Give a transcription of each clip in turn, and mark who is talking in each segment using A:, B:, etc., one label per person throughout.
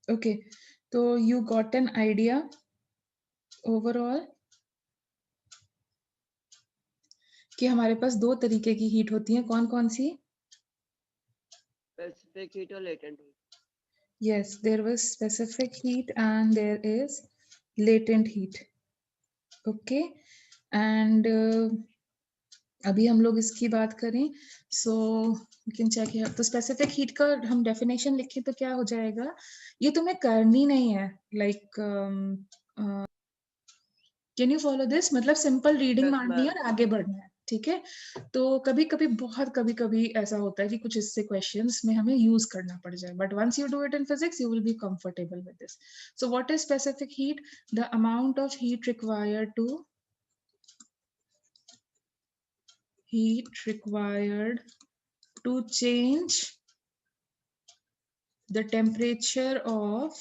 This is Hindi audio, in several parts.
A: ओके, तो you got an idea overall कि हमारे पास दो तरीके की हीट होती है, कौन कौन सी?
B: स्पेसिफिक हीट और latent heat.
A: Yes, there was specific heat and there is latent heat. Okay, and अभी हम लोग इसकी बात करें, so you can check here. तो specific heat का हम definition लिखें तो क्या हो जाएगा? ये तुम्हें करनी नहीं है, like can you follow this? मतलब simple reading
B: Yes,
A: मारनी है
B: ma'am.
A: और आगे बढ़ना है, ठीक है? तो कभी कभी बहुत कभी कभी ऐसा होता है कि कुछ इससे क्वेश्चंस में हमें यूज करना पड़ जाए, but once you do it in physics you will be comfortable with this. So what is specific heat? The amount of heat required to change the temperature of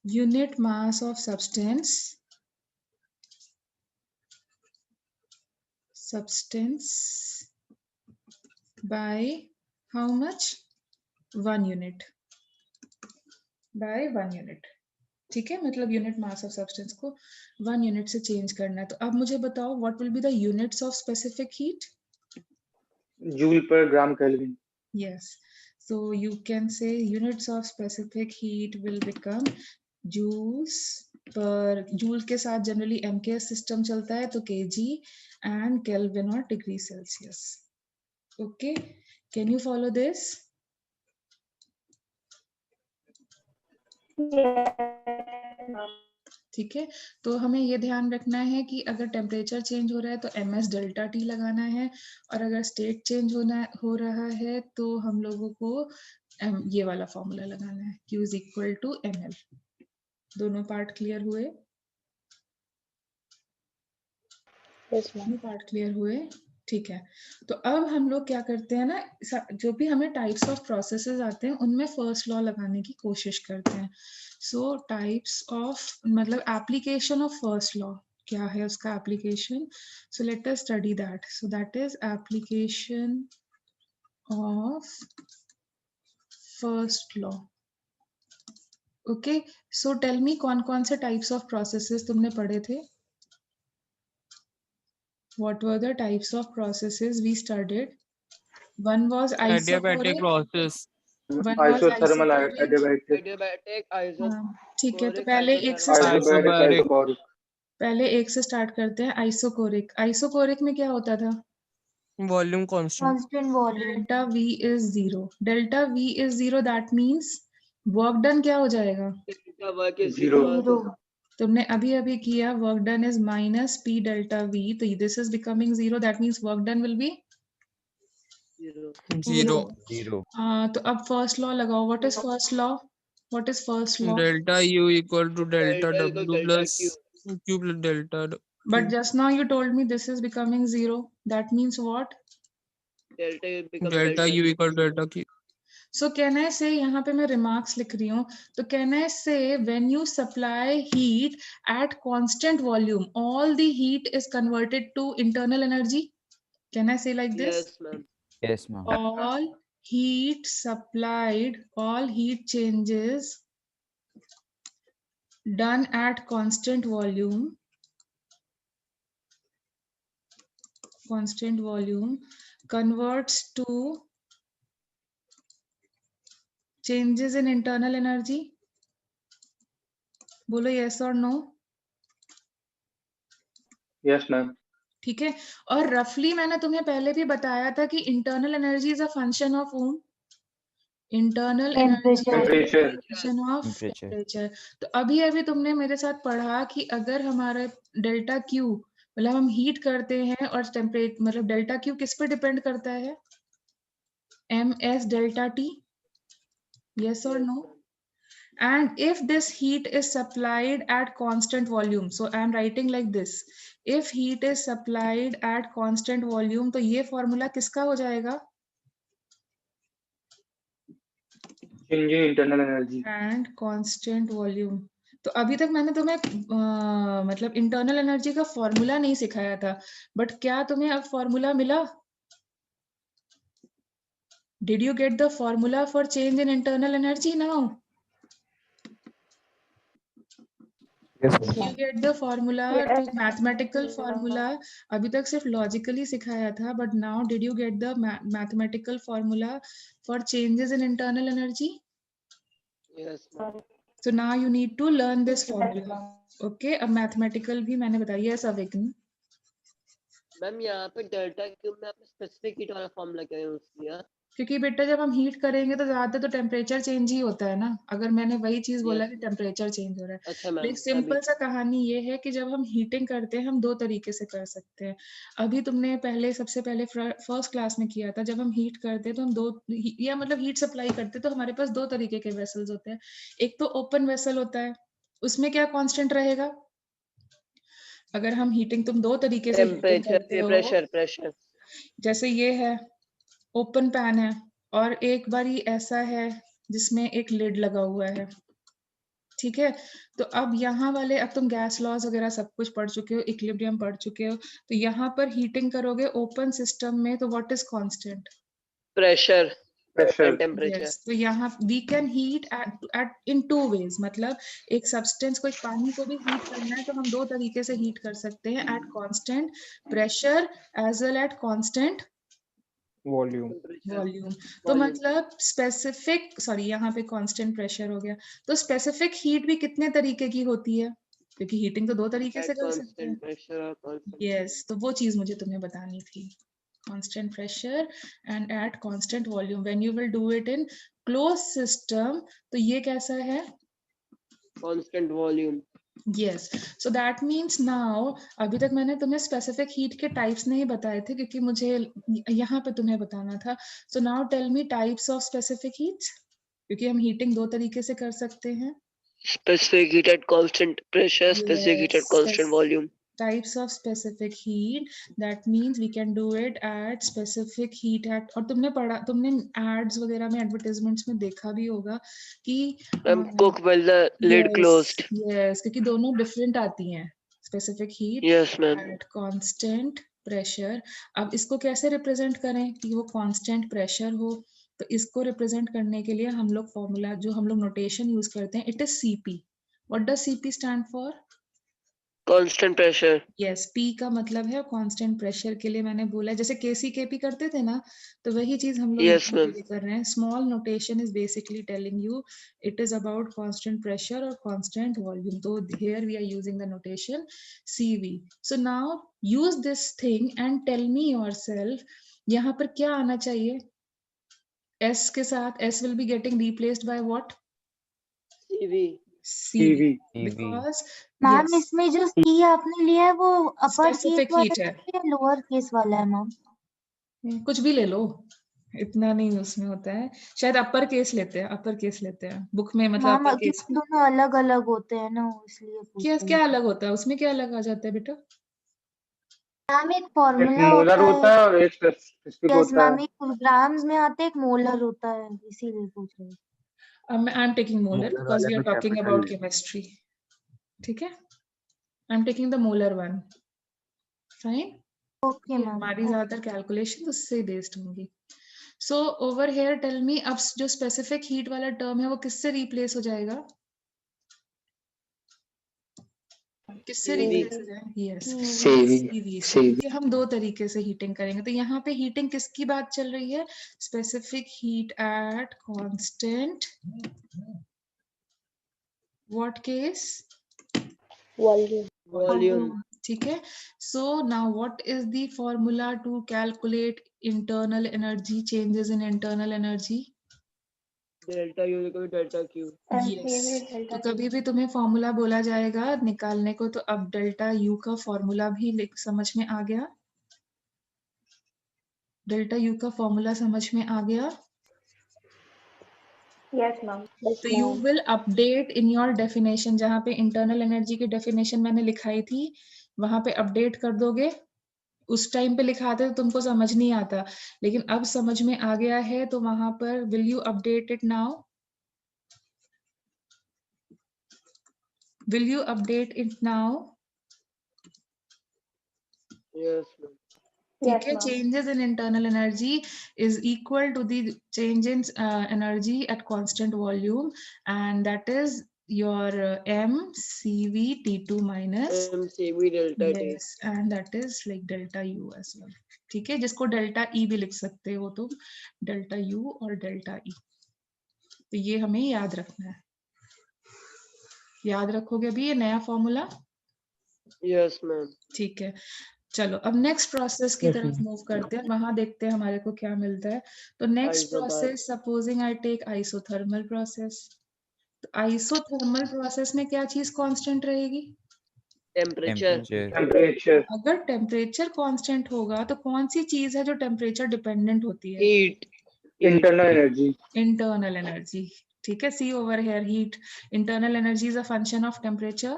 A: unit mass of substance by how much? 1 unit. by 1 unit. ठीक है, मतलब यूनिट मास ऑफ सब्सटेंस को 1 यूनिट से चेंज करना है. तो अब मुझे बताओ what will be the units of specific heat?
C: Joule पर ग्राम kelvin.
A: Yes, so you can say units of specific heat will become joules per. Joule के साथ जनरली MKS सिस्टम चलता है, तो kg and Kelvin or degree Celsius. Okay, can you follow this? ठीक है, तो हमें ये ध्यान रखना है कि अगर टेम्परेचर चेंज हो रहा है तो ms डेल्टा टी लगाना है, और अगर स्टेट चेंज हो रहा है तो हम लोगों को ये वाला फॉर्मूला लगाना है, Q is equal to ml. दोनों पार्ट क्लियर हुए? दोनों पार्ट क्लियर हुए? ठीक है, तो अब हम लोग क्या करते हैं ना, जो भी हमें टाइप्स ऑफ प्रोसेसेस आते हैं उनमें फर्स्ट लॉ लगाने की कोशिश करते हैं. सो टाइप्स ऑफ मतलब एप्लीकेशन ऑफ फर्स्ट लॉ, क्या है उसका application? So let us study that. So that is application of first law. Okay, so tell me कौन कौन से टाइप्स ऑफ प्रोसेसेस तुमने पढ़े थे? What were the types of processes we studied? One was
D: Adiabatic
A: isochoric.
D: process.
A: One was
C: isothermal
A: isochoric.
C: Adiabatic.
B: Adiabatic,
A: हाँ, ठीक है, तो
B: आइसोकोरिक,
A: पहले एक से
B: आइसोथर्मल.
A: Start
C: isobaric, isochoric.
A: पहले एक से स्टार्ट करते हैं. आइसोकोरिक. आइसोकोरिक में क्या होता था?
D: Volume constant.
E: Constant volume.
A: Delta V is 0. Delta V is 0, that means work done क्या हो जाएगा?
B: Delta work is
C: Zero.
B: 0.
A: तुमने अभी अभी किया, work done is minus P delta V, तो this is becoming 0, that means work done will be
B: 0.
D: 0.
E: Zero.
A: तो अब फर्स्ट लॉ लगाओ. What is first law? What is first law?
D: Delta U equal to delta
B: Delta equal
D: W
B: delta
D: plus
B: Q.
D: Q plus delta
A: But
D: Q.
A: just now you told me this is becoming 0. That means what?
B: Delta becomes
D: Delta
B: delta
D: U
B: Q.
D: equal to delta Q.
A: So can I say, यहाँ पे मैं remarks लिख रही हूँ, तो can I say when you supply heat at constant volume, all the heat is converted to internal energy? Can I say like this?
B: Yes, ma'am.
E: Yes, ma'am.
A: All heat supplied, all heat changes done at constant volume converts to changes in internal energy. बोलो yes or no.
C: Yes ma'am.
A: ठीक है, और रफली मैंने तुम्हें पहले भी बताया था कि internal energy is a function of home. Internal energy
C: temperature.
A: Function of
E: Temperature.
A: Temperature. तो अभी अभी तुमने मेरे साथ पढ़ा कि अगर हमारा डेल्टा क्यू मतलब हम हीट करते हैं और टेम्परेचर मतलब डेल्टा क्यू किस पे डिपेंड करता है? ms delta T. yes or
B: Yes,
A: no?
B: ma'am.
A: And if this heat is supplied at constant volume, so I am writing like this, if heat is supplied at constant volume, तो ये फॉर्मूला किसका हो जाएगा?
C: Change in internal energy.
A: and constant volume. तो अभी तक मैंने तुम्हें मतलब इंटरनल एनर्जी का फॉर्मूला नहीं सिखाया था, बट क्या तुम्हें अब फॉर्मूला मिला? Did you get the formula for change in internal energy now?
E: Yes,
A: Did you get the formula to mathematical formula? अभी तक सिर्फ logically सिखाया था, but now did you get the mathematical formula for changes in internal energy?
B: Yes, ma'am.
A: So now you need to learn this formula. Okay, अब mathematical भी मैंने बताया। Yes, awaken.
B: मैम यहाँ पे डेल्टा क्यूब में आपने स्पेसिफिक हीट वाला फॉर्मूला क्या यूज किया?
A: क्योंकि बेटा जब हम हीट करेंगे तो ज्यादातर तो टेम्परेचर चेंज ही होता है ना। अगर मैंने वही चीज बोला
B: Yes,
A: कि
B: ma'am.
A: टेम्परेचर चेंज हो रहा है,
B: अच्छा
A: तो
B: मैम,
A: एक सिंपल
B: तभी
A: सा कहानी ये है कि जब हम हीटिंग करते हैं हम दो तरीके से कर सकते हैं। अभी तुमने पहले सबसे पहले फर्स्ट क्लास में किया था, जब हम हीट करते हैं तो हम दो या मतलब हीट सप्लाई करते हैं तो हमारे पास दो तरीके के वेसल्स होते हैं। एक तो ओपन वेसल होता है, उसमें क्या कांस्टेंट रहेगा? अगर हम हीटिंग, तुम दो तरीके से हीटिंग
B: टेम्परेचर
A: करते
B: ये
A: हो,
B: प्रेशर
A: जैसे ये है ओपन पैन है और एक बारी ऐसा है जिसमें एक लिड लगा हुआ है, ठीक है। तो अब यहाँ वाले, अब तुम गैस लॉज वगैरह सब कुछ पढ़ चुके हो, इक्विलिब्रियम पढ़ चुके हो, तो यहाँ पर हीटिंग करोगे ओपन सिस्टम में तो what is constant?
B: Pressure
C: pressure.
B: And temperature.
A: Yes, तो यहाँ we can heat it in two ways, मतलब एक सब्सटेंस को, एक पानी को भी हीट करना है तो हम दो तरीके से हीट कर सकते हैं, at constant pressure as well at constant
E: volume.
A: Volume. तो मतलब स्पेसिफिक, सॉरी यहाँ पे कांस्टेंट प्रेशर हो गया, तो स्पेसिफिक हीट भी कितने तरीके की होती है? क्योंकि हीटिंग तो दो तरीके से कर सकते हैं।
B: कांस्टेंट प्रेशर और कांस्टेंट
A: यस, तो वो चीज मुझे तुम्हें बतानी थी। Constant pressure and eight constant volume when you will do it in close system, तो ये कैसा है?
B: Constant volume.
A: Yes, so that means now, अभी तक मैंने तुम्हें स्पेसिफिक हीट के टाइप्स नहीं बताए थे क्योंकि मुझे यहाँ पे तुम्हें बताना था। So now tell me types of specific heats, क्योंकि हम हीटिंग दो तरीके से कर सकते हैं।
B: Specific heat at constant pressure, specific heat at constant volume.
A: Types of specific heat, that means we can do it at specific heat at, और तुमने पढ़ा, तुमने एड्स वगैरह में, एडवर्टाइजमेंट्स में देखा भी होगा कि
B: ma'am cook while the lid closed.
A: Yes, क्योंकि दोनों डिफरेंट आती हैं। Specific heat
B: yes ma'am.
A: At constant pressure. अब इसको कैसे रिप्रेजेंट करें कि वो कांस्टेंट प्रेशर हो? तो इसको रिप्रेजेंट करने के लिए हम लोग फॉर्मूला, जो हम लोग नोटेशन यूज करते हैं, it is CP. What does CP stand for?
B: Constant pressure.
A: Yes, P का मतलब है कांस्टेंट प्रेशर के लिए मैंने बोला है, जैसे केसी केपी करते थे ना, तो वही चीज हम लोग
B: Yes,
A: यहाँ पे
B: ma'am.
A: भी कर रहे हैं। Small notation is basically telling you it is about constant pressure और कांस्टेंट वॉल्यूम, तो here we are using the notation CV. So now use this thing and tell me yourself, यहाँ पर क्या आना चाहिए? एस के साथ, S will be getting replaced by what?
B: CV।
A: CV,
E: CV।
A: Because
F: ma'am इसमें जो सी आपने लिया है वो अपर केस
A: स्पेसिफिक
F: वाला
A: हीट है।
F: है या लोअर केस वाला है मैम?
A: कुछ भी ले लो, इतना नहीं उसमें होता है। शायद अपर केस लेते हैं, अपर केस लेते हैं बुक में, मतलब
F: मैम
A: अपर केस।
F: क्योंकि दोनों अलग अलग होते हैं ना, इसलिए पूछ
A: क्या
F: रही
A: क्या
F: हूँ।
A: अलग होता है उसमें? क्या अलग आ जाता है बेटा?
F: मैम एक
C: एक
F: फॉर्मूला
C: मोलर
F: होता
C: होता
F: है।
C: है और एक स्पेसिफिक
F: यस
C: होता
F: मैम,
C: है।
F: एक ग्राम्स में आता है, एक मोलर होता है, इसीलिए पूछ रही हूँ।
A: I am taking molar
E: molar
A: because
E: वाले
A: वी आर
E: में
A: टॉकिंग
E: कैपिटल
A: अबाउट केमिस्ट्री। ठीक है, I am taking the molar one. Fine,
F: okay ma'am.
A: हमारी ज्यादातर कैलकुलेशन उससे बेस्ड होंगी। So over here tell me, अब जो स्पेसिफिक हीट वाला टर्म है वो किससे रिप्लेस हो जाएगा? किससे
B: CV।
A: रिप्लेस हो जाएगा? Yes,
C: CV.
A: सीवी से, क्योंकि हम दो तरीके से हीटिंग करेंगे। तो यहाँ पे हीटिंग किसकी बात चल रही है? Specific heat at constant what case?
B: Volume.
A: ठीक है। So now what is the formula to calculate internal energy, changes in internal energy?
B: Delta U equal delta Q।
A: Yes, तो कभी भी तुम्हें फॉर्मूला बोला जाएगा निकालने को, तो अब डेल्टा यू का फॉर्मूला भी समझ में आ गया? डेल्टा यू का फॉर्मूला समझ में आ गया?
G: Yes, ma'am.
A: तो you will update in your definition, जहाँ पे इंटरनल एनर्जी की डेफिनेशन मैंने लिखाई थी वहां पे अपडेट कर दोगे। उस टाइम पे लिखाते तो तुमको समझ नहीं आता, लेकिन अब समझ में आ गया है, तो वहां पर will you update it now? Will you update it now?
B: Yes, ma'am.
A: ठीक है, changes in internal energy is equal to the change in energy at constant volume, and that is your mCV T2 minus
B: mCV delta T.
A: yes, and that is like delta U as well. ठीक है, जिसको डेल्टा E भी लिख सकते हो तुम, डेल्टा U और डेल्टा E। तो ये हमें याद रखना है। याद रखोगे अभी ये नया फॉर्मूला?
B: Yes ma'am.
A: ठीक है, चलो अब नेक्स्ट प्रोसेस की तरफ मूव करते हैं, वहां देखते हैं हमारे को क्या मिलता है। तो next
B: Isobar.
A: Process, supposing I take isothermal process. तो आइसोथर्मल प्रोसेस में क्या चीज कांस्टेंट रहेगी?
B: टेम्परेचर।
C: टेम्परेचर,
A: अगर टेम्परेचर कांस्टेंट होगा तो कौन सी चीज है जो टेम्परेचर डिपेंडेंट होती है?
B: Heat.
C: Internal energy,
A: internal energy. ठीक है, see over here heat. Internal energy is a function of temperature.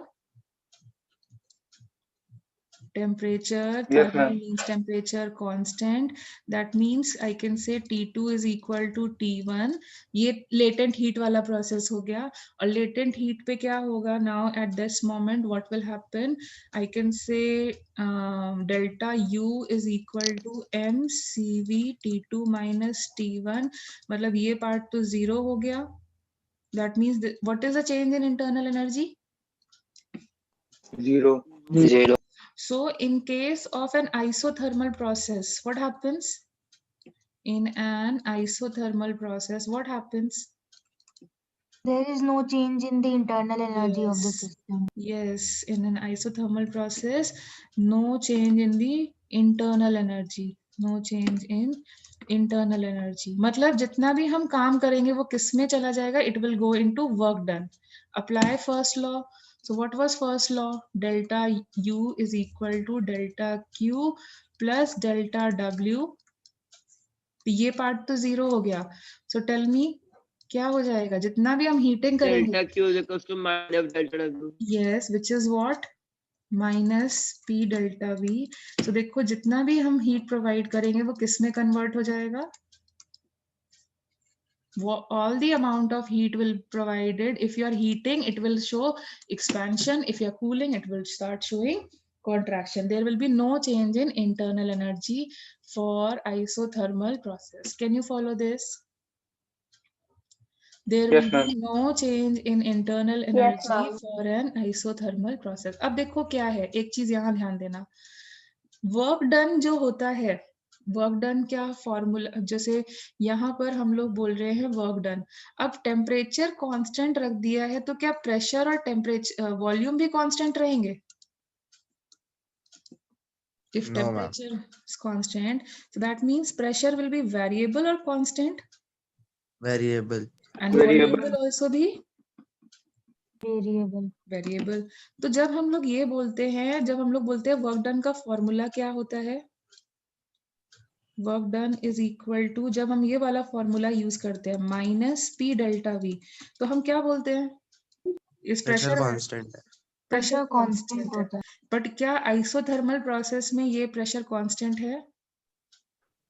A: Temperature,
C: Yes,
A: thermal
C: ma'am.
A: means temperature constant. That means I can say T2 is equal to T1. ये latent heat वाला process हो गया। और latent heat पे क्या होगा? Now at this moment what will happen? I can say delta U is equal to mCV T2 minus T1. मतलब ये part तो 0 हो गया। That means what is the change in internal energy?
C: 0.
A: So in case of an isothermal process, what happens? In an isothermal process, what happens?
F: There is no change in the internal energy of the
A: Yes.
F: system.
A: Yes, in an isothermal process, no change in the internal energy. No change in internal energy. मतलब जितना भी हम काम करेंगे वो किस में चला जाएगा? It will go into work done. Apply first law. So what was first law? Delta U is equal to delta Q plus delta W. ये पार्ट तो 0 हो गया। So tell me क्या हो जाएगा? जितना भी हम हीटिंग करेंगे,
B: delta Q is equals to minus delta W.
A: yes, which is what? Minus P delta V। तो देखो जितना भी हम हीट प्रोवाइड करेंगे वो किस में कन्वर्ट हो जाएगा? All the amount of heat will provided. If you are heating, it will show expansion. If you are cooling, it will start showing contraction. There will be no change in internal energy for isothermal process. Can you follow this? There
C: Yes,
A: will
C: ma'am.
A: be no change in internal energy for an isothermal process. अब देखो क्या है, एक चीज यहाँ ध्यान देना। वर्क डन जो होता है, वर्क डन क्या फॉर्मूला, जैसे यहाँ पर हम लोग बोल रहे हैं वर्क डन। अब टेम्परेचर कांस्टेंट रख दिया है तो क्या प्रेशर और टेम्परेचर वॉल्यूम भी कांस्टेंट रहेंगे? If temperature is constant, so that means pressure will be variable or constant?
G: Variable.
A: And
C: Variable.
A: volume will also be
F: Variable.
A: Variable. तो जब हम लोग ये बोलते हैं, जब हम लोग बोलते हैं वर्क डन का फॉर्मूला क्या होता है? Work done is equal to, जब हम ये वाला फॉर्मूला यूज करते हैं माइनस P डेल्टा V, तो हम क्या बोलते हैं? इस
G: Pressure
A: प्रेशर
G: constant है.
A: प्रेशर
F: Pressure constant
A: कांस्टेंट
F: होता
A: है।
F: है।
A: बट क्या आइसोथर्मल प्रोसेस में ये प्रेशर कांस्टेंट है?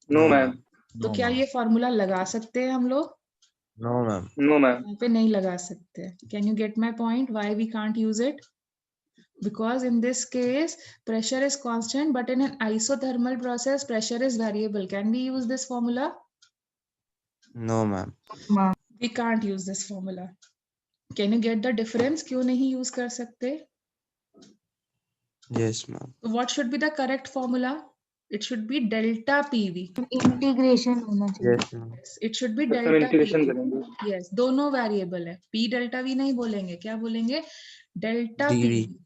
C: No, ma'am.
A: तो क्या ये फॉर्मूला लगा सकते हैं हम लोग?
G: No, ma'am.
C: No, ma'am.
A: यहाँ पे नहीं लगा सकते। Can you get my point why we can't use it? Because in this case pressure is constant, but in an isothermal process pressure is variable. Can we use this formula?
G: No, ma'am.
A: We can't use this formula. Can you get the difference? क्यों नहीं use कर सकते?
G: Yes, ma'am.
A: What should be the correct formula? It should be delta PV.
F: Integration होना चाहिए।
G: Yes, ma'am.
A: Yes, it should be
C: तो
A: delta
C: इंटीग्रेशन
A: PV.
C: करेंगे।
A: Yes, दोनों वेरिएबल है। P डेल्टा V नहीं बोलेंगे, क्या बोलेंगे? Delta
G: DV.
A: PV.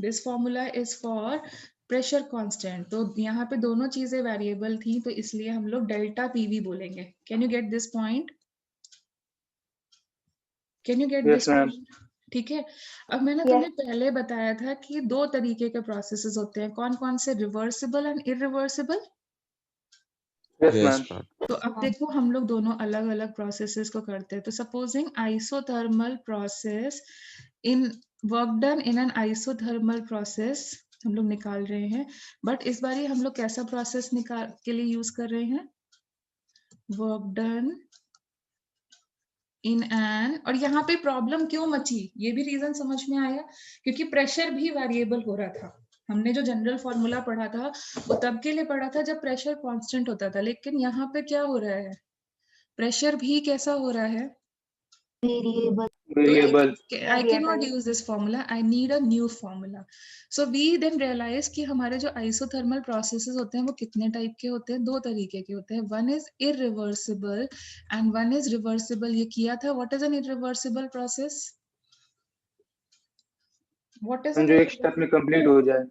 A: This formula is for pressure constant. तो यहाँ पे दोनों चीजें वेरिएबल थी, तो इसलिए हम लोग डेल्टा PV बोलेंगे। Can you get this point? Can you get
C: Yes,
A: this
C: ma'am.
A: point? ठीक है। अब मैंने तुम्हें पहले बताया था कि दो तरीके के प्रोसेसेस होते हैं, कौन कौन से? Reversible and irreversible.
C: Yes,
G: Yes,
C: ma'am.
G: ma'am.
A: तो अब देखो हम लोग दोनों अलग अलग प्रोसेसेस को करते हैं। तो supposing isothermal process, in work done in an isothermal process हम लोग निकाल रहे हैं, बट इस बार हम लोग कैसा प्रोसेस निकाल के लिए यूज कर रहे हैं? Work done in an. और यहाँ पे प्रॉब्लम क्यों मची, ये भी रीजन समझ में आया, क्योंकि प्रेशर भी वेरिएबल हो रहा था। हमने जो जनरल फॉर्मूला पढ़ा था वो तब के लिए पढ़ा था जब प्रेशर कांस्टेंट होता था, लेकिन यहाँ पे क्या हो रहा है, प्रेशर भी कैसा हो रहा है,
F: वेरिएबल।
A: तो
C: variable.
A: I cannot use this formula, I need a new formula. So we then realize कि हमारे जो isothermal processes होते हैं वो कितने टाइप के होते हैं, दो तरीके के होते हैं. One is irreversible and one is reversible. ये किया था. What is an irreversible process? What is
C: जो एक स्टेप में कंप्लीट हो जाए,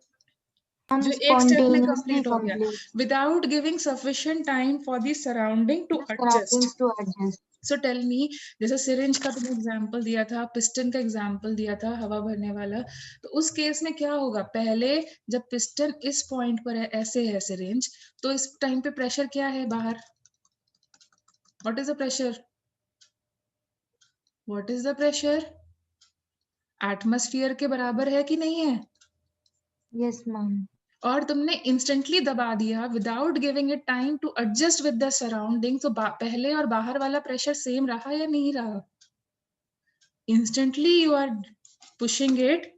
F: हम
A: जो एक स्टेप में
F: spontaneously
A: कंप्लीट हो गया
F: complete
A: without giving sufficient time for the surrounding to
F: the
A: adjust.
F: surroundings to adjust.
A: So tell me, जैसे सिरिंज का तुमने एग्जांपल दिया था, पिस्टन का एग्जांपल दिया था, हवा भरने वाला, तो उस केस में क्या होगा, पहले जब पिस्टन इस पॉइंट पर है, ऐसे है सिरिंज, तो इस टाइम पे प्रेशर क्या है बाहर, what is the pressure, what is the pressure, atmosphere के बराबर है कि नहीं है,
F: Yes, ma'am.
A: और तुमने इंस्टेंटली दबा दिया without giving it time to adjust with the surrounding, तो पहले और बाहर वाला प्रेशर सेम रहा या नहीं रहा, instantly you are pushing it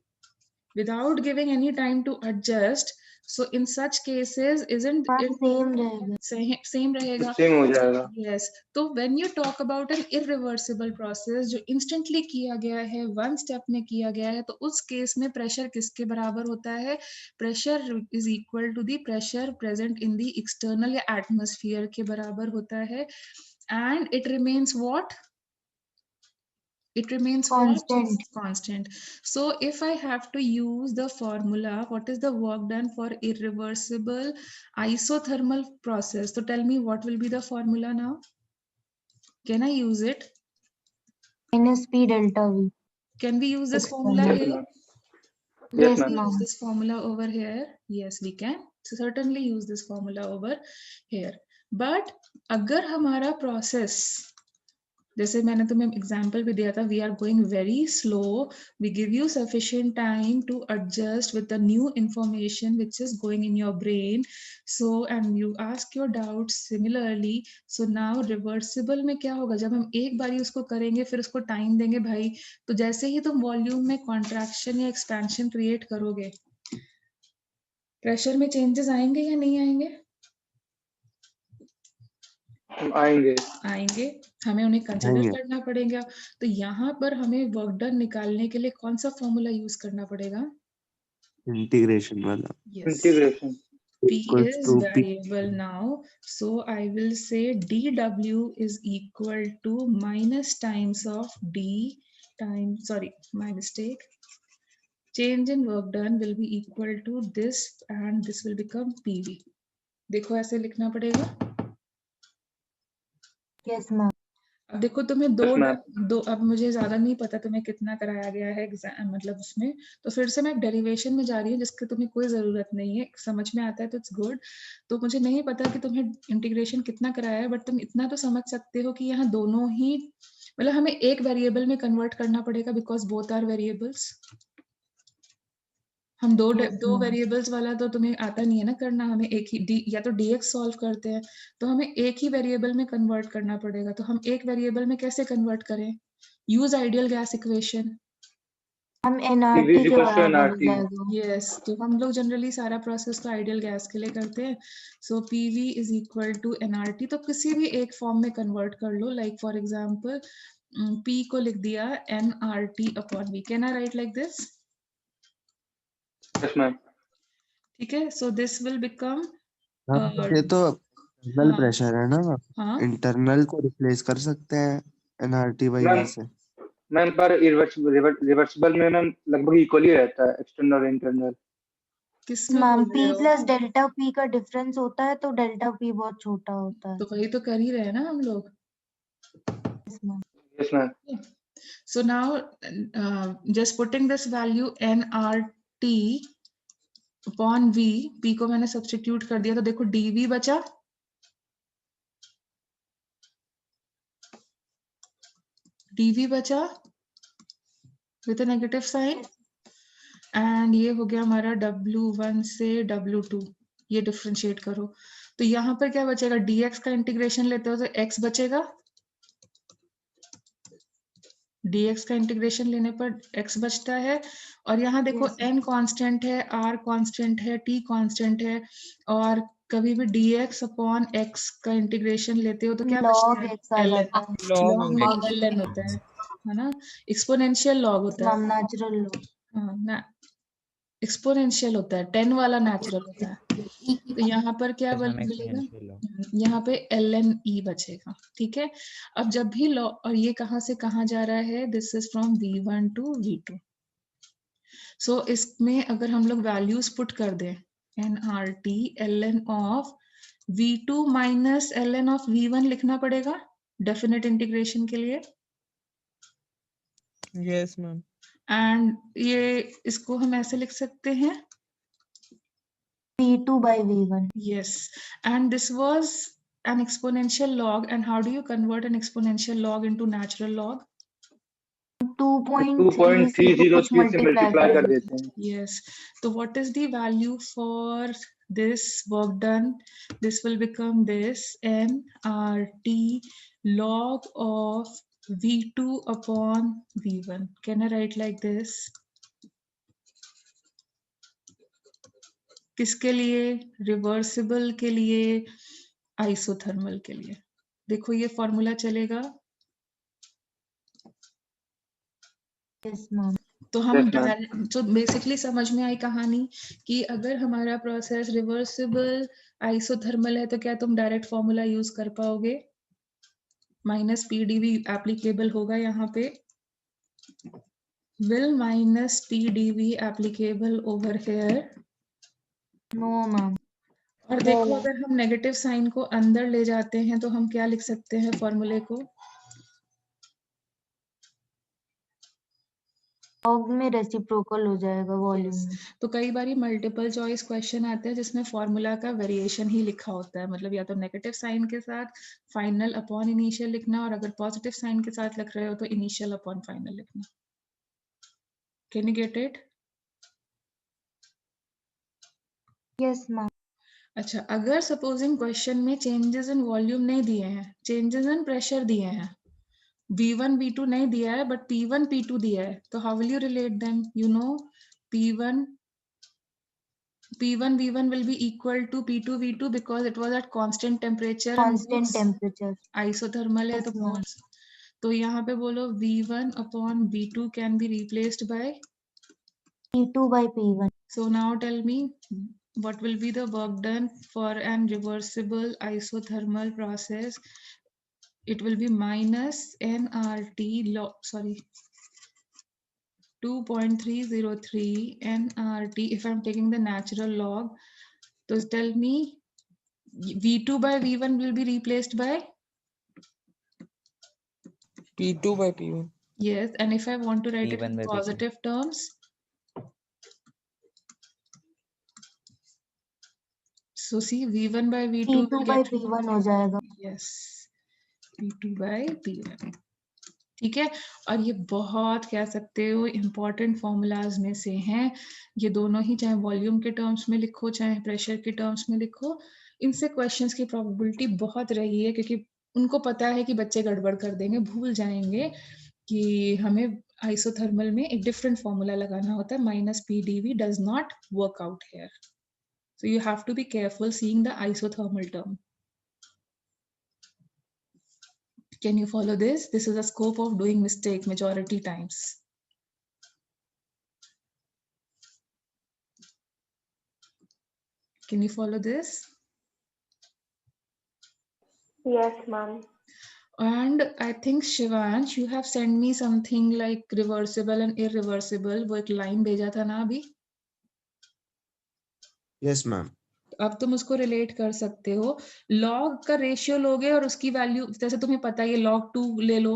A: without giving any time to adjust. So in such cases isn't
F: हाँ,
A: it
F: same रहेगा.
A: same रहेगा.
C: सेम हो जाएगा.
A: Yes. तो when you talk about an irreversible process जो instantly किया गया है, one step में किया गया है, तो उस केस में प्रेशर किसके बराबर होता है, pressure is equal to the pressure present in the external या atmosphere के बराबर होता है, and it remains what? It remains
F: Constant.
A: what? Constant. So if I have to use the formula, what is the work done for irreversible isothermal process? So tell me what will be the formula now? Can I use it?
F: Minus P delta V.
A: Can we use this
F: External.
A: formula
C: Yes,
A: here?
C: ma'am.
A: Can
C: Yes,
A: we
C: ma'am.
A: use this formula over here? Yes, we can. So certainly use this formula over here. But अगर हमारा process, जैसे मैंने तुम्हें एग्जाम्पल भी दिया था, we are going very slow, we give you sufficient time to adjust with the new information which is going in your brain, so and you ask your doubts similarly. So now reversible में क्या होगा, जब हम एक बारी उसको करेंगे फिर उसको टाइम देंगे भाई, तो जैसे ही तुम वॉल्यूम में कॉन्ट्रैक्शन या एक्सपेंशन क्रिएट करोगे, प्रेशर में चेंजेस आएंगे या नहीं आएंगे, आएंगे, हमें उन्हें कंसिडर
G: आएंगे।
A: करना पड़ेगा. तो यहाँ पर हमें वर्क डन निकालने के लिए कौन सा फॉर्मूला यूज करना पड़ेगा,
G: इंटीग्रेशन वाला.
A: Yes,
C: integration.
A: P
G: Equals
A: is
G: to P.
A: variable now, so I will say dW is equal to minus times of D times, sorry, my mistake, change in work done will be equal to this and this will become PV. देखो ऐसे लिखना पड़ेगा.
F: Yes, ma'am.
A: अब देखो तुम्हें
C: Yes, ma'am.
A: दो अब मुझे ज्यादा नहीं पता तुम्हें कितना कराया गया है मतलब उसमें, तो फिर से मैं डेरिवेशन में जा रही हूँ जिसकी तुम्हें कोई जरूरत नहीं है, समझ में आता है तो इट्स गुड. तो मुझे नहीं पता कि तुम्हें इंटीग्रेशन कितना कराया है, बट तुम इतना तो समझ सकते हो कि यहाँ दोनों ही, मतलब हमें एक वेरिएबल में कन्वर्ट करना पड़ेगा बिकॉज बोथ आर वेरिएबल्स. हम दो
F: ma'am.
A: वेरिएबल्स वाला तो तुम्हें आता नहीं है ना करना, हमें एक ही या तो dx सॉल्व करते हैं, तो हमें एक ही वेरिएबल में कन्वर्ट करना पड़ेगा. तो हम एक वेरिएबल में कैसे कन्वर्ट करें, यूज आइडियल गैस इक्वेशन.
F: हम NRT के
C: equals to
F: बराबर हो
C: NRT.
F: जाएगा.
A: यस, तो हम लोग जनरली सारा प्रोसेस तो आइडियल गैस के लिए करते हैं. So PV is equal to NRT, तो किसी भी एक फॉर्म में कन्वर्ट कर लो, लाइक फॉर एग्जाम्पल P को लिख दिया NRT upon V. Can I write like this?
C: Yes, ma'am.
A: ठीक है, सो दिस विल बिकम,
G: ये तो एक्सटर्नल
A: हाँ.
G: प्रेशर है ना,
A: हाँ
G: इंटरनल को रिप्लेस कर सकते हैं एनआरटी बाई
C: मैम,
G: वी से.
C: मैम पर रिवर्सिबल में मैम लगभग इक्वल ही रहता है एक्सटर्नल और इंटरनल.
A: किसमें
F: मैम
A: बोल
F: P
A: रहे हो?
F: प्लस डेल्टा P का डिफरेंस होता है, तो डेल्टा P बहुत छोटा होता है.
A: तो वही तो कर ही रहे हैं ना हम लोग.
F: Yes, ma'am.
C: Yes, ma'am.
A: So now just putting this value NRT upon V, P को मैंने सब्स्टिट्यूट कर दिया, तो देखो dV बचा, dV बचा विद नेगेटिव साइन, एंड ये हो गया हमारा W1 से W2. ये डिफरेंशिएट करो, तो यहाँ पर क्या बचेगा, dx का इंटीग्रेशन लेते हो तो x बचेगा, dx का इंटीग्रेशन लेने पर x बचता है, और यहाँ देखो n कांस्टेंट है, r कांस्टेंट है, t कांस्टेंट है, और कभी भी dx अपॉन x का इंटीग्रेशन लेते हो तो क्या बचता
F: log
A: है?
F: x आ
A: ln,
F: जाता है।
A: log में ln होता है ना, एक्सपोनेंशियल log होता है,
F: नेचुरल log।
A: हाँ ना, एक्सपोनेंशियल होता है, 10 वाला नेचुरल होता है। तो यहाँ पर क्या मिलेगा, यहाँ पे ln e बचेगा, ठीक है। अब जब भी लॉ, और ये कहाँ से कहाँ जा रहा है, this is from v1 to v2। So इसमें अगर हम लोग वैल्यूज पुट कर दें, nRT ln of v2 minus ln of v1 लिखना पड़ेगा डेफिनेट इंटीग्रेशन के लिए,
D: Yes, ma'am.
A: एंड ये इसको हम ऐसे लिख सकते हैं,
F: v2 by v1।
A: yes, and this was an exponential log, and how do you convert an exponential log into natural log?
F: 2.3 से कुछ
C: 2.303 से
F: मल्टीप्लाई
C: मल्टीप्लाई
F: कर
C: कर
F: देते
C: देते हैं।
A: Yes. So what is the value for this work done? This will become this nRT log of v2 upon v1. Can I write like this? किसके लिए? रिवर्सिबल के लिए, आइसोथर्मल के लिए। देखो ये फॉर्मूला चलेगा,
F: yes ma'am।
A: तो हम
C: Yes, ma'am.
A: तो बेसिकली समझ में आई कहानी कि अगर हमारा प्रोसेस रिवर्सिबल आइसोथर्मल है तो क्या तुम डायरेक्ट फॉर्मूला यूज कर पाओगे? माइनस पीडीवी एप्लीकेबल होगा यहाँ पे, will minus PDV applicable over here?
F: No ma'am.
A: और देखो अगर हम नेगेटिव साइन को अंदर ले जाते हैं तो हम क्या लिख सकते हैं फॉर्मूले को?
F: log में रेसिप्रोकल हो जाएगा वॉल्यूम में।
A: तो कई बार मल्टीपल चॉइस क्वेश्चन आते हैं जिसमें फॉर्मूला का वेरिएशन ही लिखा होता है, मतलब या तो नेगेटिव साइन के साथ फाइनल अपॉन इनिशियल लिखना, और अगर पॉजिटिव साइन के साथ लिख रहे हो तो इनिशियल अपॉन फाइनल लिखना। Can you get it?
F: Yes ma'am.
A: अच्छा, अगर सपोजिंग क्वेश्चन में चेंजेस इन वॉल्यूम नहीं दिए हैं, चेंजेस इन प्रेशर दिए हैं, V1 V2 नहीं दिया है बट P1 P2 दिया है, तो how will you relate them? You know P1 V1 will be equal to P2 V2 because it was at constant temperature and
F: constant temperature.
A: isothermal है, तो यहाँ पे बोलो V1 upon V2 can be replaced by
F: P2 by P1।
A: so now tell me what will be the work done for an reversible isothermal process? It will be minus nRT log, sorry, 2.303 nRT if I'm taking the natural log. So tell me V2 by V1 will be replaced by?
D: P2 by P1.
A: Yes, and if I want to write it
H: P1
A: in
H: by P2.
A: positive terms, so see V1 by V2
F: P2
A: will
F: by
A: get,
F: P1 हो जाएगा।
A: yes, P2 by P1, ठीक है। और ये बहुत कह सकते हो इम्पोर्टेंट फॉर्मूलाज में से हैं, ये दोनों ही, चाहे वॉल्यूम के टर्म्स में लिखो चाहे प्रेशर के टर्म्स में लिखो, इनसे क्वेश्चंस की प्रोबेबिलिटी बहुत रही है, क्योंकि उनको पता है कि बच्चे गड़बड़ कर देंगे, भूल जाएंगे कि हमें आइसोथर्मल में एक डिफरेंट फॉर्मूला लगाना होता है, minus PDV does not work out here, so you have to be careful seeing the isothermal term. Can you follow this? This is a scope of doing mistake majority times. Can you follow this?
I: Yes, ma'am.
A: And I think Shivansh, you have sent me something like reversible and irreversible. वो एक line भेजा था ना अभी?
G: Yes ma'am.
A: अब तुम उसको रिलेट कर सकते हो, लॉग का रेशियो लोगे और उसकी वैल्यू, जैसे तुम्हें पता है ये log 2 ले लो,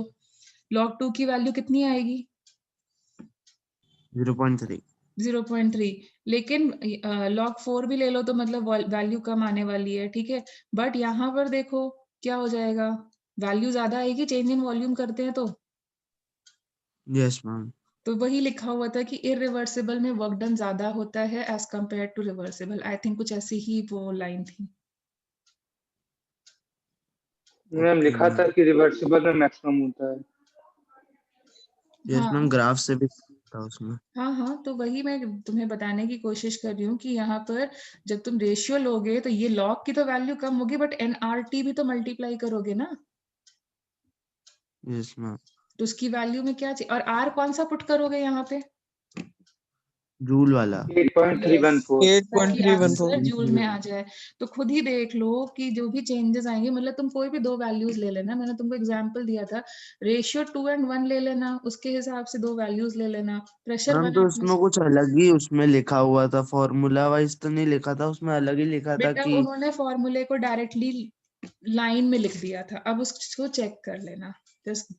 A: log 2 की वैल्यू कितनी आएगी?
G: 0.3।
A: 0.3, लेकिन log 4 भी ले लो तो मतलब वैल्यू कम आने वाली है, ठीक है। बट यहाँ पर देखो क्या हो जाएगा, वैल्यू ज्यादा आएगी चेंज इन वॉल्यूम करते हैं तो।
G: Yes ma'am.
A: तो वही लिखा हुआ था कि इरिवर्सिबल में वर्क डन ज्यादा होता है as compare to reversible, I think कुछ ऐसी ही वो लाइन थी।
C: मैम लिखा था कि रिवर्सिबल में मैक्सिमम होता है।
G: यस
A: हाँ
G: मैम, ग्राफ से भी था उसमें।
A: हाँ, तो वही मैं तुम्हें बताने की कोशिश कर रही हूँ कि यहाँ पर जब तुम रेशियो लोगे तो ये लॉग की तो वैल्यू कम होगी, बट एनआरटी भी तो मल्टीप्लाई करोगे ना,
G: यस मैम,
A: तो उसकी वैल्यू में क्या चाहिए, और आर कौन सा पुट करोगे यहाँ पे,
G: जूल वाला।
C: 8.314
A: ताकि
D: 8.314
A: आंसर जूल में आ जाए। तो खुद ही देख लो कि जो भी चेंजेस आएंगे, मतलब तुम कोई भी दो वैल्यूज ले लेना, मैंने तुमको एग्जांपल दिया था, रेशियो 2:1 ले लेना, उसके हिसाब से दो वैल्यूज ले लेना, प्रेशर
G: मैम
A: 1
G: तो उसमें कुछ अलग ही उसमें लिखा हुआ था, फॉर्मूला वाइज तो नहीं लिखा था उसमें, अलग ही लिखा था
A: बेटा
G: कि
A: उन्होंने फॉर्मूले को डायरेक्टली लाइन में लिख दिया था, अब उसको चेक कर लेना, just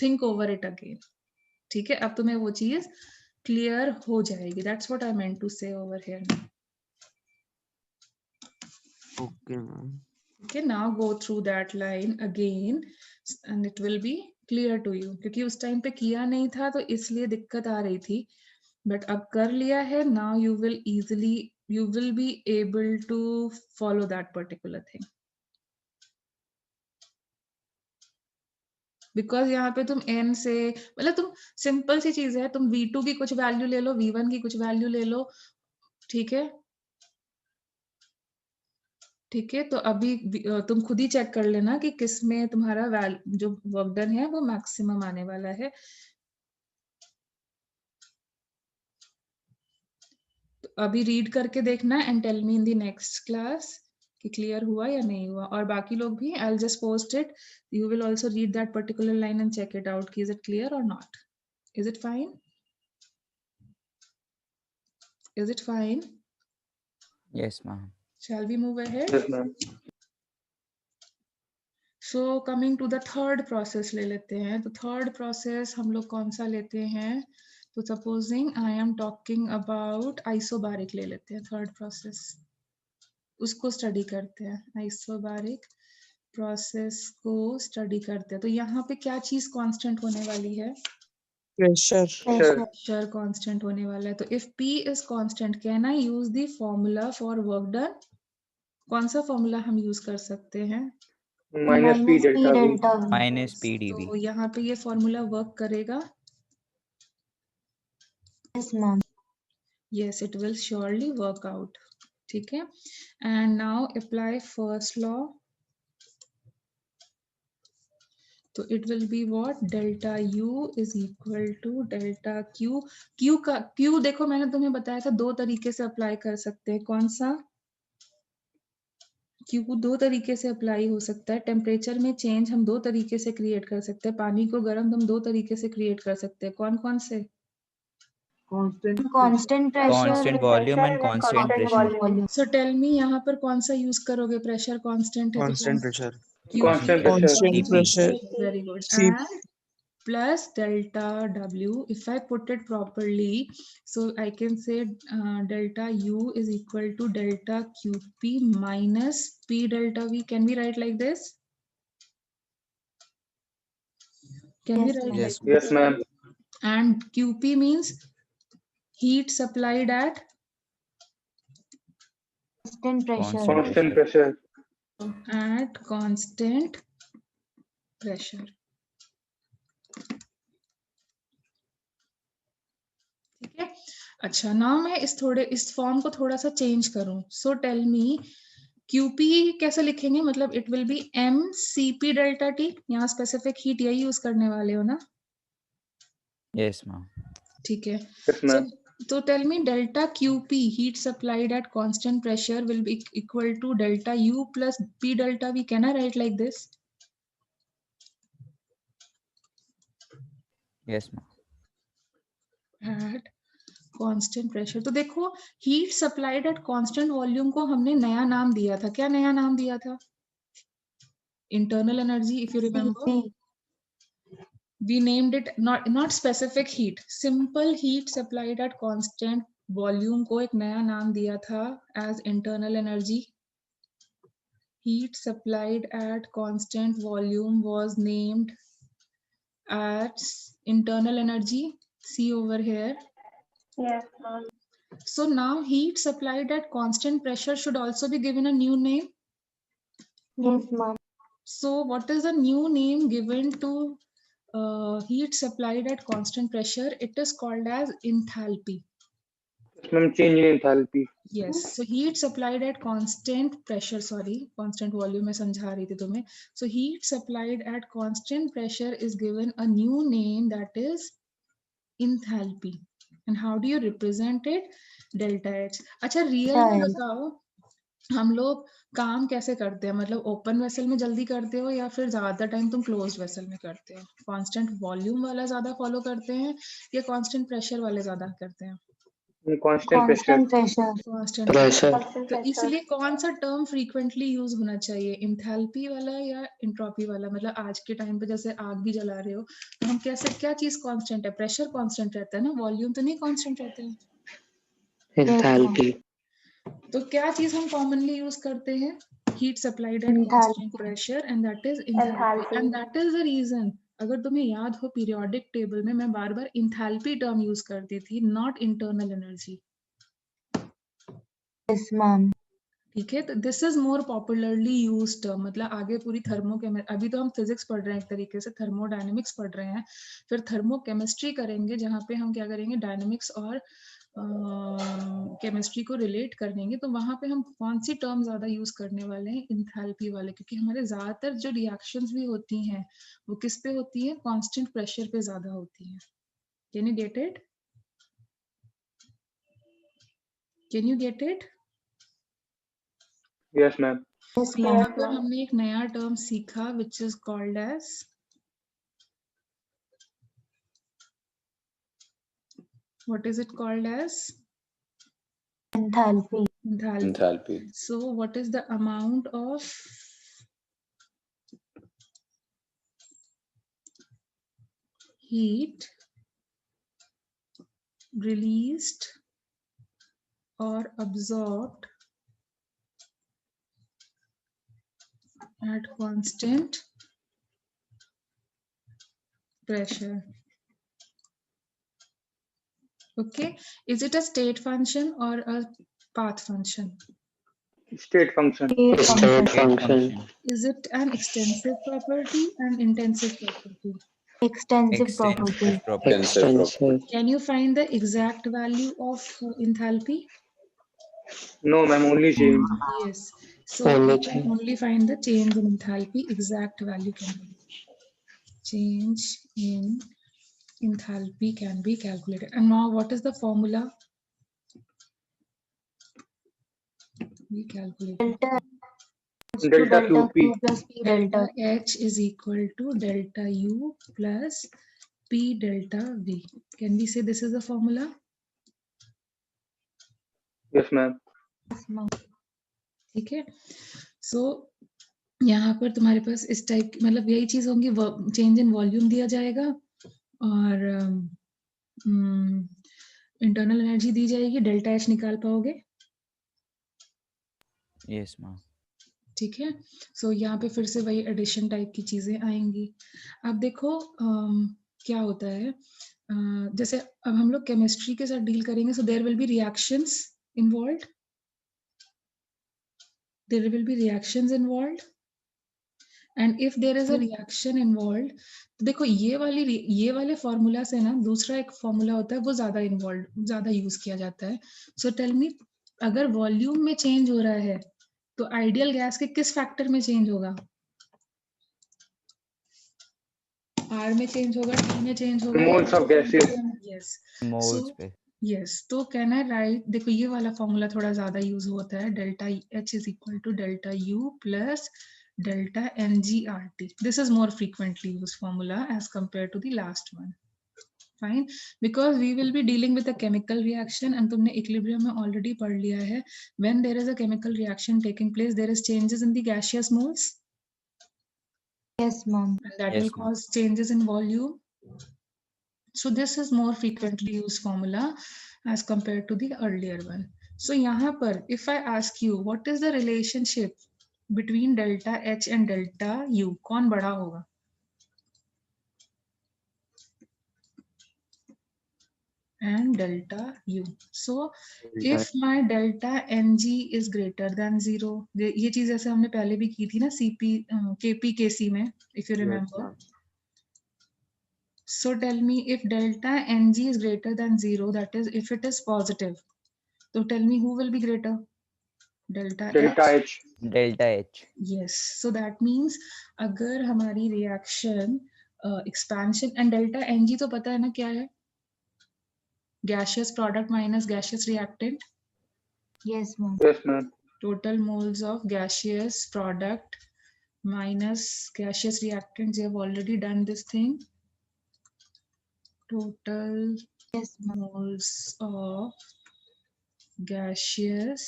A: think over it again, ठीक है, अब तुम्हें वो चीज क्लियर हो जाएगी, that's what I meant to say over here.
G: Okay ma'am.
A: Okay, now go through that line again and it will be clear to you, क्योंकि उस टाइम पे किया नहीं था तो इसलिए दिक्कत आ रही थी, बट अब कर लिया है, now you will be able to follow that particular thing, because यहाँ पे तुम n से, मतलब तुम सिंपल सी चीज है, तुम v2 की कुछ वैल्यू ले लो, v1 की कुछ वैल्यू ले लो, ठीक है, ठीक है, तो अभी तुम खुद ही चेक कर लेना कि किस में तुम्हारा जो वर्क डन है वो मैक्सिमम आने वाला है। तो अभी रीड करके देखना and tell me in the next class कि क्लियर हुआ या नहीं हुआ, और बाकी लोग भी, I will just post it, you will also read that particular line and check it out कि इज इट क्लियर और not, is it fine, is it fine,
H: Yes, ma'am.
A: shall we move ahead?
C: yes ma'am
A: so coming to the third process ले लेते हैं, तो थर्ड प्रोसेस हम लोग कौन सा लेते हैं, तो supposing I am talking about isobaric ले लेते हैं, थर्ड प्रोसेस उसको स्टडी करते हैं, आइसोबारिक प्रोसेस को स्टडी करते हैं, तो यहाँ पे क्या चीज कांस्टेंट होने वाली है,
D: प्रेशर।
A: प्रेशर कांस्टेंट होने वाला है, तो if P is constant can I use the formula for work done, कौन सा फॉर्मूला हम यूज कर सकते हैं,
C: minus p delta v
H: Minus PdV.
A: तो यहाँ पे ये फॉर्मूला वर्क करेगा,
F: yes ma'am,
A: yes it will surely work out, ठीक है, and now apply first law, तो it will be what, delta u is equal to delta q, q देखो मैंने तुम्हें बताया था दो तरीके से अप्लाई कर सकते हैं, कौन सा, q दो तरीके से अप्लाई हो सकता है, टेम्परेचर में चेंज हम दो तरीके से क्रिएट कर सकते हैं, पानी को गर्म हम दो तरीके से क्रिएट कर सकते हैं, कौन कौन से,
F: constant pressure,
H: Constant volume and constant pressure.
F: Volume,
A: so tell me यहाँ पर कौन सा यूज करोगे, प्रेशर कांस्टेंट है
G: constant pressure.
C: constant pressure
D: Constant pressure.
A: very good,
D: C-
A: and plus delta w, if I put it properly, so I can say delta u is equal to delta qp minus p delta v, can we write like this, can we
F: Yes,
A: write
F: ma'am.
G: Yes
A: like
C: yes ma'am
A: and qp means heat supplied at
F: constant pressure,
C: constant pressure
A: constant pressure, ठीक है, अच्छा ना मैं इस फॉर्म को थोड़ा सा चेंज करूं, सो टेल मी QP कैसे लिखेंगे, मतलब it will be mCp delta T, यहाँ स्पेसिफिक हीट यही यूज करने वाले हो ना,
H: Yes, ma'am.
A: ठीक है,
C: yes ma'am
A: तो tell me delta QP heat supplied at constant pressure will be equal to delta U plus P delta V, can I write like this,
H: Yes, ma'am.
A: At constant pressure, तो देखो heat supplied at constant volume को हमने नया नाम दिया था, क्या नया नाम दिया था, internal energy, if you remember, we named it not specific heat, simple heat supplied at constant volume को एक नया नाम दिया था as internal energy, heat supplied at constant volume was named as internal energy, see over here,
I: Yes, ma'am.
A: so now heat supplied at constant pressure should also be given a new name,
F: yes ma'am,
A: so what is the new name given to heat supplied at constant pressure, it is called as enthalpy.
C: Ma'am change in enthalpy.
A: Yes, so heat supplied at constant pressure, constant volume में समझा रही थी तुम्हें. So heat supplied at constant pressure is given a new name, that is enthalpy. And how do you represent it? Delta H. अच्छा रियल में
F: Right.
A: बताओ हम लोग काम कैसे करते हैं, मतलब ओपन वेसल में जल्दी करते हो या फिर ज्यादा टाइम तुम क्लोज वेसल में करते हो? कांस्टेंट वॉल्यूम वाला ज्यादा फॉलो करते हैं या कांस्टेंट प्रेशर वाले ज्यादा करते हैं?
C: Constant pressure.
F: Constant pressure.
A: Constant
C: pressure.
I: Constant
A: तो
I: pressure.
A: इसलिए कौन सा टर्म फ्रीक्वेंटली यूज होना चाहिए, इंथैल्पी वाला या एंट्रोपी वाला? मतलब आज के टाइम पे जैसे आग भी जला रहे हो तो हम कैसे, क्या चीज कांस्टेंट है? प्रेशर कांस्टेंट रहता है ना, वॉल्यूम तो नहीं कांस्टेंट रहता है.
C: एंथैल्पी.
A: तो क्या चीज हम कॉमनली यूज करते हैं? Heat supplied at
F: Enthalpy.
A: Constant pressure, and that is enthalpy.
I: Enthalpy.
A: And that is the reason, अगर तुम्हें याद हो पीरियोडिक टेबल में मैं बार बार एंथैल्पी टर्म यूज करती थी, not internal energy.
F: Yes, ma'am.
A: ठीक है, तो this is more popularly used term. मतलब आगे पूरी अभी तो हम फिजिक्स पढ़ रहे हैं, एक तरीके से थर्मोडायनेमिक्स पढ़ रहे हैं, फिर थर्मोकेमिस्ट्री करेंगे जहाँ पे हम क्या करेंगे, डायनेमिक्स और केमिस्ट्री को रिलेट करेंगे. तो वहां पे हम कौन सी टर्म ज्यादा यूज करने वाले हैं? इंथैल्पी वाले, क्योंकि हमारे ज्यादातर जो रिएक्शंस भी होती हैं वो किस पे होती है? कांस्टेंट प्रेशर पे ज्यादा होती है. Can you get it? Can you get it?
C: Yes ma'am.
F: Yes,
A: यहाँ
F: ma'am.
A: पर हमने एक नया टर्म सीखा which is called as, what is it called as?
F: Enthalpy.
A: Enthalpy. So what is the amount of heat released or absorbed at constant pressure? Okay, is it a state function or a path function?
C: State function.
F: State function.
H: function.
A: Is it an extensive property and intensive property?
F: Extensive property.
H: Extensive property.
A: Can you find the exact value of enthalpy?
C: No ma'am only change.
A: Yes. So you can only find the change in enthalpy. Exact value can be. Change in enthalpy can be calculated. And now what is the formula? We calculate.
F: Delta
C: delta Q P.
F: Q plus P delta.
A: Delta H is equal to delta U plus P delta V. Can we say this is the formula?
C: Yes ma'am.
F: Yes, ma'am.
A: ठीक है. So यहाँ पर तुम्हारे पास इस टाइप की, मतलब यही चीज होंगी, चेंज इन वॉल्यूम दिया जाएगा और इंटरनल एनर्जी दी जाएगी, डेल्टा एच निकाल पाओगे.
H: Yes, ma'am.
A: ठीक है. सो यहाँ पे फिर से वही एडिशन टाइप की चीजें आएंगी. अब देखो क्या होता है, जैसे अब हम लोग केमिस्ट्री के साथ डील करेंगे, so there will be reactions involved. There will be reactions involved, and if there is a reaction involved, तो देखो ये वाले फॉर्मूला से ना दूसरा एक फॉर्मूला होता है वो ज्यादा यूज किया जाता है. सो टेल मी, अगर वॉल्यूम में चेंज हो रहा है तो आइडियल गैस के किस फैक्टर में चेंज होगा? R में चेंज होगा, T में चेंज होगा,
C: moles of gases.
A: Yes.
H: Moles पे.
A: यस. तो कैन आई राइट, देखो ये वाला फॉर्मूला थोड़ा ज्यादा यूज होता है, delta H is equal to delta U plus delta mgRT. This is more frequently use formula as compare to the last one. Fine, because we will be dealing with a chemical reaction, and तुमने इक्विलिब्रियम में ऑलरेडी पढ़ लिया है, when there is a chemical reaction taking place there is changes in the gaseous moles,
F: Yes, ma'am.
A: and that
H: Yes,
A: will
H: ma'am.
A: cause changes in volume. So this is more frequently used formula as compared to the earlier one. So यहाँ पर if I ask you what is the relationship between delta H and delta U, कौन बड़ा होगा? And delta U. So if my delta Ng is greater than 0, ये चीज ऐसे हमने पहले भी की थी ना, CP KP KC में, if you remember. So tell me if delta Ng is greater than 0, that is if it is positive. So tell me who will be greater? Delta H.
H: Delta H.
A: Yes. So that means अगर हमारी reaction expansion and delta Ng तो पता है ना क्या है? Gaseous product minus gaseous reactant.
F: Yes, ma'am.
C: Yes, ma'am.
A: Total moles of gaseous product minus gaseous reactants. You have already done this thing. Total
F: Yes, ma'am.
A: moles of gaseous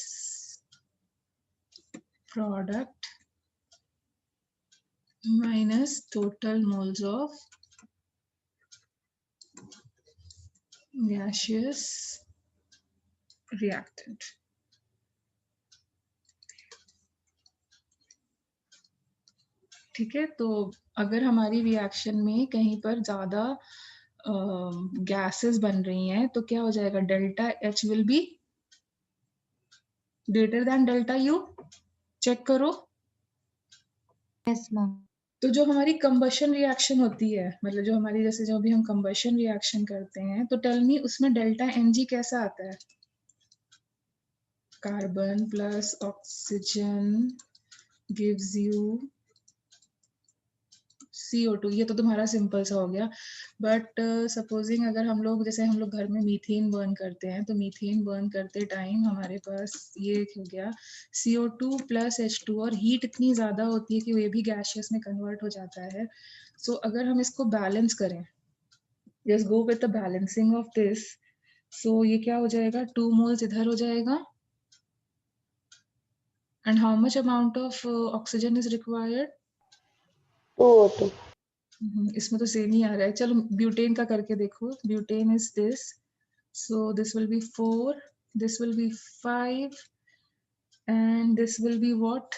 A: product minus total moles of gaseous reactant. ठीक है, तो अगर हमारी रिएक्शन में कहीं पर ज्यादा गैसेस बन रही हैं तो क्या हो जाएगा? Delta H will be greater than delta U. Check करो.
F: Yes, ma'am.
A: तो जो हमारी कंबशन रिएक्शन होती है, मतलब जो हमारी जैसे जो भी हम कंबशन रिएक्शन करते हैं, तो टेल मी उसमें डेल्टा Ng कैसा आता है? Carbon plus oxygen gives you CO2. ये तो तुम्हारा सिंपल सा हो गया. बट सपोजिंग अगर हम लोग जैसे हम लोग घर में मीथेन बर्न करते हैं, तो मीथेन बर्न करते टाइम हमारे पास ये हो गया CO2 प्लस H2 और हीट इतनी ज्यादा होती है कि ये भी गैसियस में कन्वर्ट हो जाता है. सो अगर हम इसको बैलेंस करें, just go with the balancing of this, so ये क्या हो जाएगा? 2 मोल्स इधर हो जाएगा. And how much amount of oxygen is required?
I: 2O2.
A: इसमें तो सेम ही आ रहा है. चलो ब्यूटेन का करके देखो. Butane is this, so this will be 4, this will be 5 and this will be what?